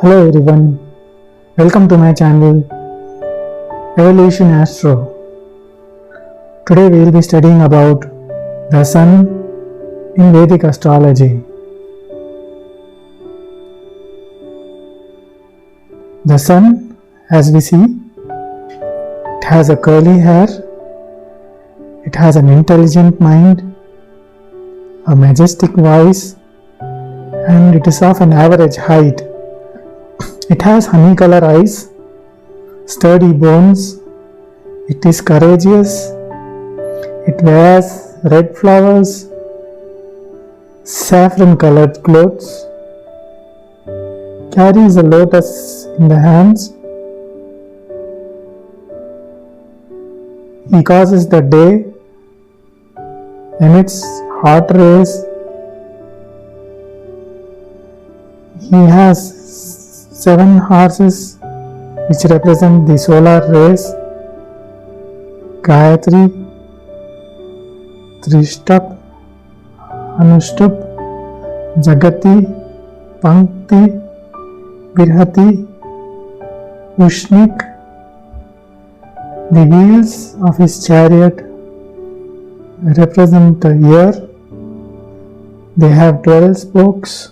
Hello everyone, welcome to my channel Evolution Astro. Today we will be studying about the Sun in Vedic astrology. The Sun, as we see, it has a curly hair, it has an intelligent mind, a majestic voice, and it is of an average height. It has honey color eyes, sturdy bones, it is courageous, it wears red flowers, saffron colored clothes, carries a lotus in the hands. He causes the day, emits hot rays. He has 7 horses which represent the solar rays: Gayatri, Trishtup, Anushtup, Jagati, Pankti, Virhati, Ushnik. The wheels of his chariot represent the year. They have 12 spokes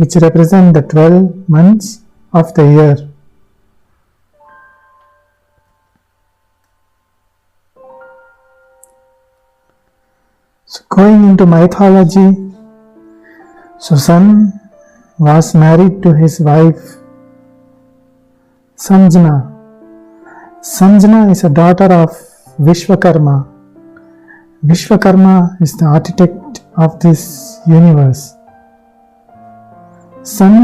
which represent the 12 months of the year. So going into mythology, Sun was married to his wife Sanjana. Sanjana is a daughter of Vishwakarma. Vishwakarma is the architect of this universe. Sun,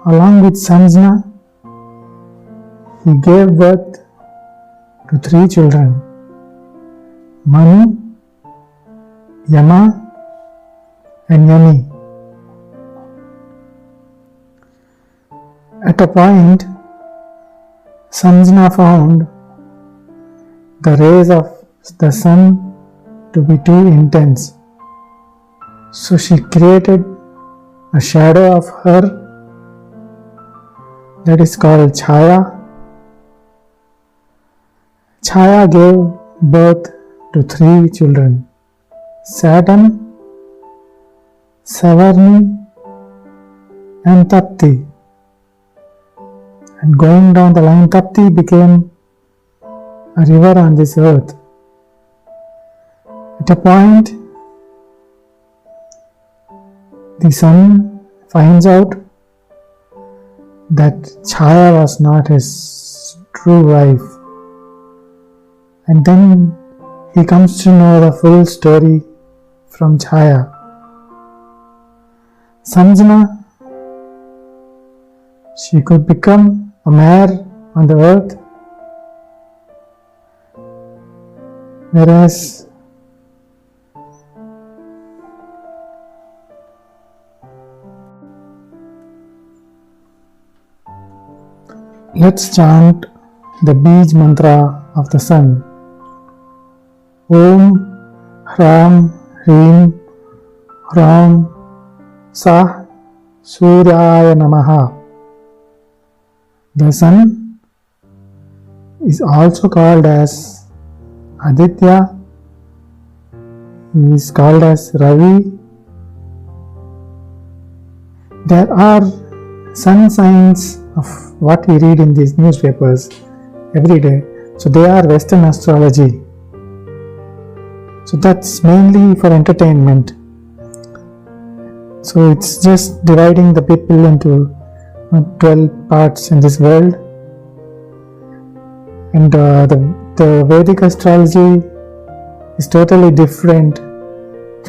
along with Sanjana, he gave birth to 3 children: Manu, Yama, and Yami. At a point, Sanjana found the rays of the sun to be too intense, so she created a shadow of her that is called Chaya. Chaya gave birth to 3 children: Saturn, Savarni, and Tapti. And going down the line, Tapti became a river on this earth. At a point, the sun finds out that Chaya was not his true wife, and then he comes to know the full story from Chaya. Sanjana, she could become a mare on the earth, whereas let's chant the Bij mantra of the sun. Om Hram Hrim Hram Sah Suryaya Namaha. The sun is also called as Aditya. He is called as Ravi. There are sun signs of what we read in these newspapers every day. So they are Western astrology. So that's mainly for entertainment. So it's just dividing the people into 12 parts in this world. And the Vedic astrology is totally different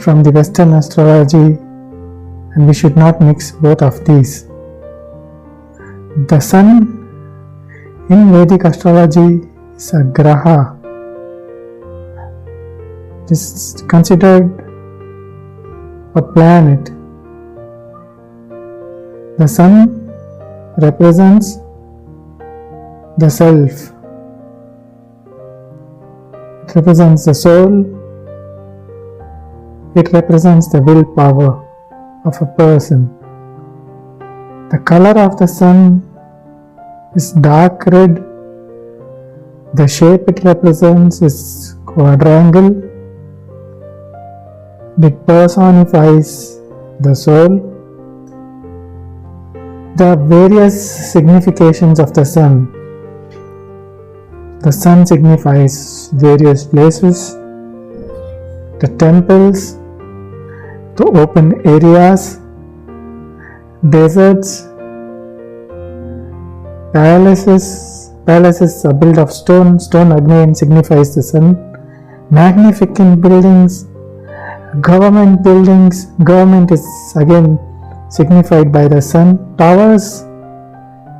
from the Western astrology, and we should not mix both of these. The sun in Vedic astrology is a graha. It is considered a planet. The sun represents the self. It represents the soul. It represents the willpower of a person. The color of the sun is dark red. The shape it represents is quadrangle. It personifies the soul. There are various significations of the sun. The sun signifies various places, the temples, the open areas, deserts, palaces. Palaces are built of stone. Stone again signifies the sun. Magnificent buildings, government buildings. Government is again signified by the sun. Towers,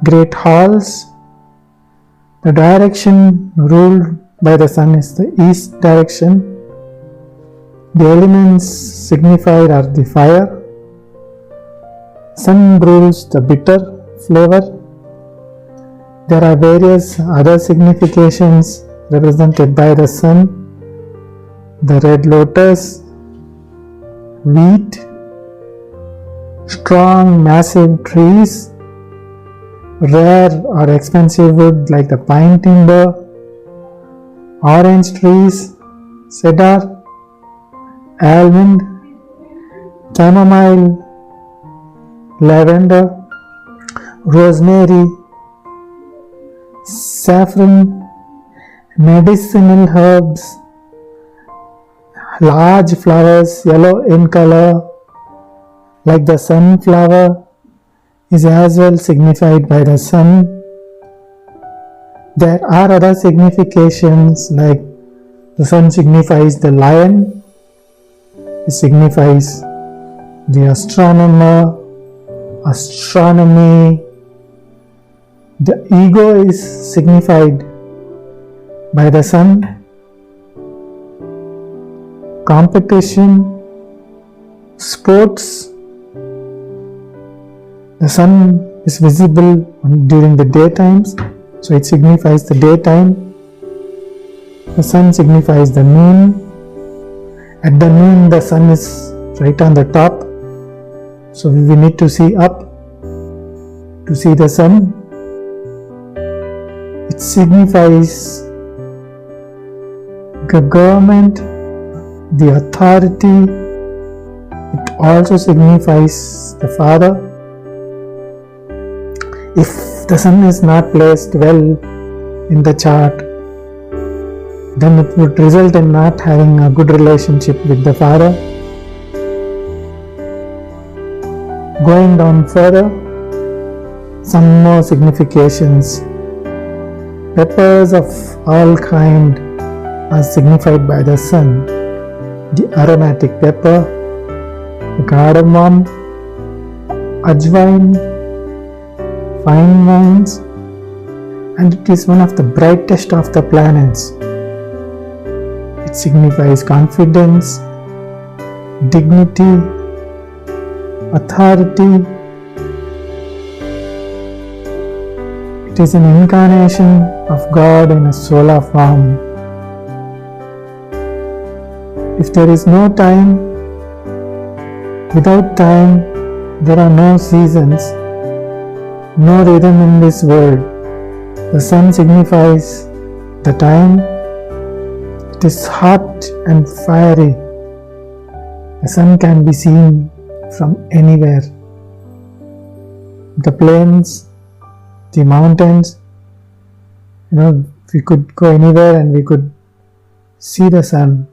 great halls. The direction ruled by the sun is the east direction. The elements signified are the fire. Sun rules the bitter flavor. There are various other significations represented by the sun. The red lotus, wheat, strong massive trees, rare or expensive wood like the pine timber, orange trees, cedar, almond, chamomile, lavender, rosemary, saffron, medicinal herbs, large flowers, yellow in color, like the sunflower, is as well signified by the sun. There are other significations, like the sun signifies the lion, it signifies the astronomer, astronomy. The ego is signified by the sun. Competition, sports. The sun is visible during the daytimes, so it signifies the daytime. The sun signifies the noon. At the noon, the sun is right on the top, so we need to see up to see the sun. It signifies the government, the authority. It also signifies the father. If the sun is not placed well in the chart, then it would result in not having a good relationship with the father. Going down further, some more significations. Peppers of all kind are signified by the sun. The aromatic pepper, the cardamom, ajwain, fine wines, and it is one of the brightest of the planets. It signifies confidence, dignity, authority. It is an incarnation of God in a solar form. If there is no time, without time, there are no seasons, no rhythm in this world. The sun signifies the time. It is hot and fiery. The sun can be seen from anywhere. The plains, the mountains, we could go anywhere and we could see the sun.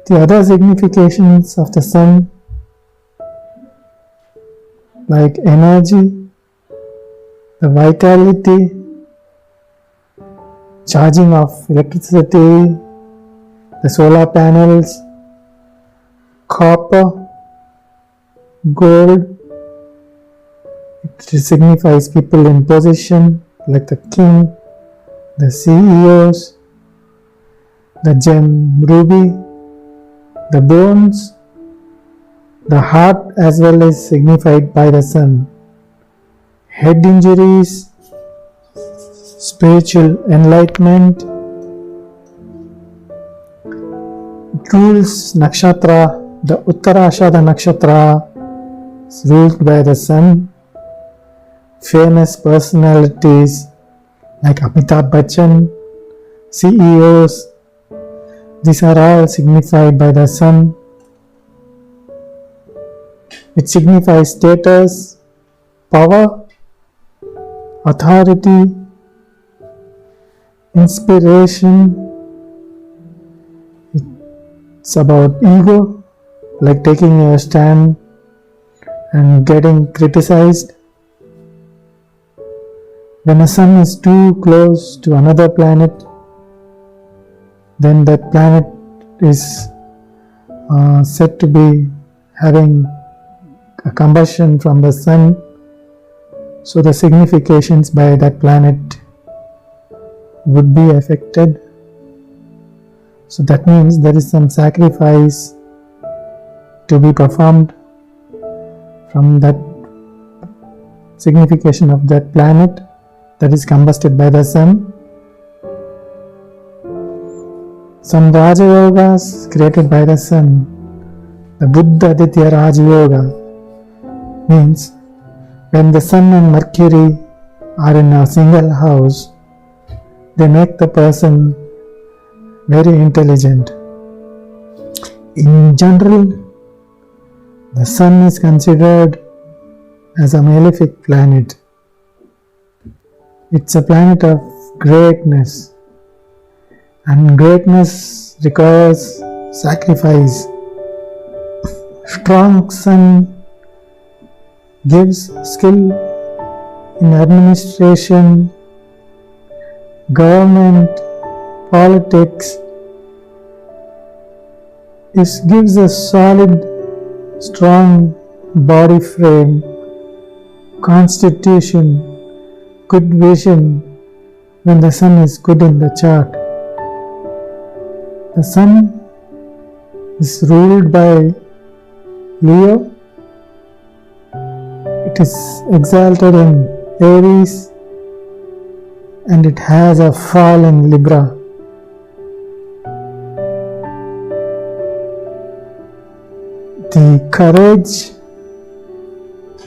The other significations of the sun, like energy, the vitality, charging of electricity, the solar panels, copper, gold. It signifies people in position, like the king, the CEOs, the gem ruby, the bones, the heart as well is signified by the sun. Head injuries, spiritual enlightenment. It rules nakshatra The Uttarashada Nakshatra is ruled by the sun. Famous personalities like Amitabh Bachchan, CEOs, these are all signified by the sun. It signifies status, power, authority, inspiration. It's about ego, like taking a stand and getting criticized. When a sun is too close to another planet, then that planet is said to be having a combustion from the sun. So the significations by that planet would be affected. So that means there is some sacrifice to be performed from that signification of that planet that is combusted by the sun. Some Raja Yogas created by the sun. The Buddha Aditya Raja Yoga means when the sun and Mercury are in a single house, they make the person very intelligent. In general, the sun is considered as a malefic planet. It's a planet of greatness, and greatness requires sacrifice. Strong sun gives skill in administration, government, politics. It gives a solid, strong body frame, constitution, good vision when the sun is good in the chart. The sun is ruled by Leo. It is exalted in Aries and it has a fall in Libra. The courage,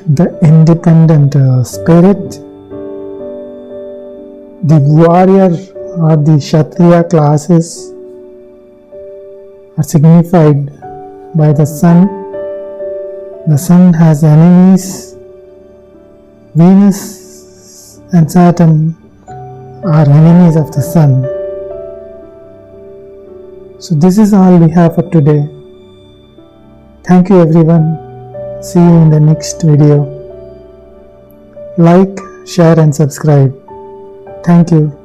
the independent spirit, the warrior or the Kshatriya classes are signified by the sun. The sun has enemies. Venus and Saturn are enemies of the sun. So this is all we have for today. Thank you everyone. See you in the next video. Like, share and subscribe. Thank you.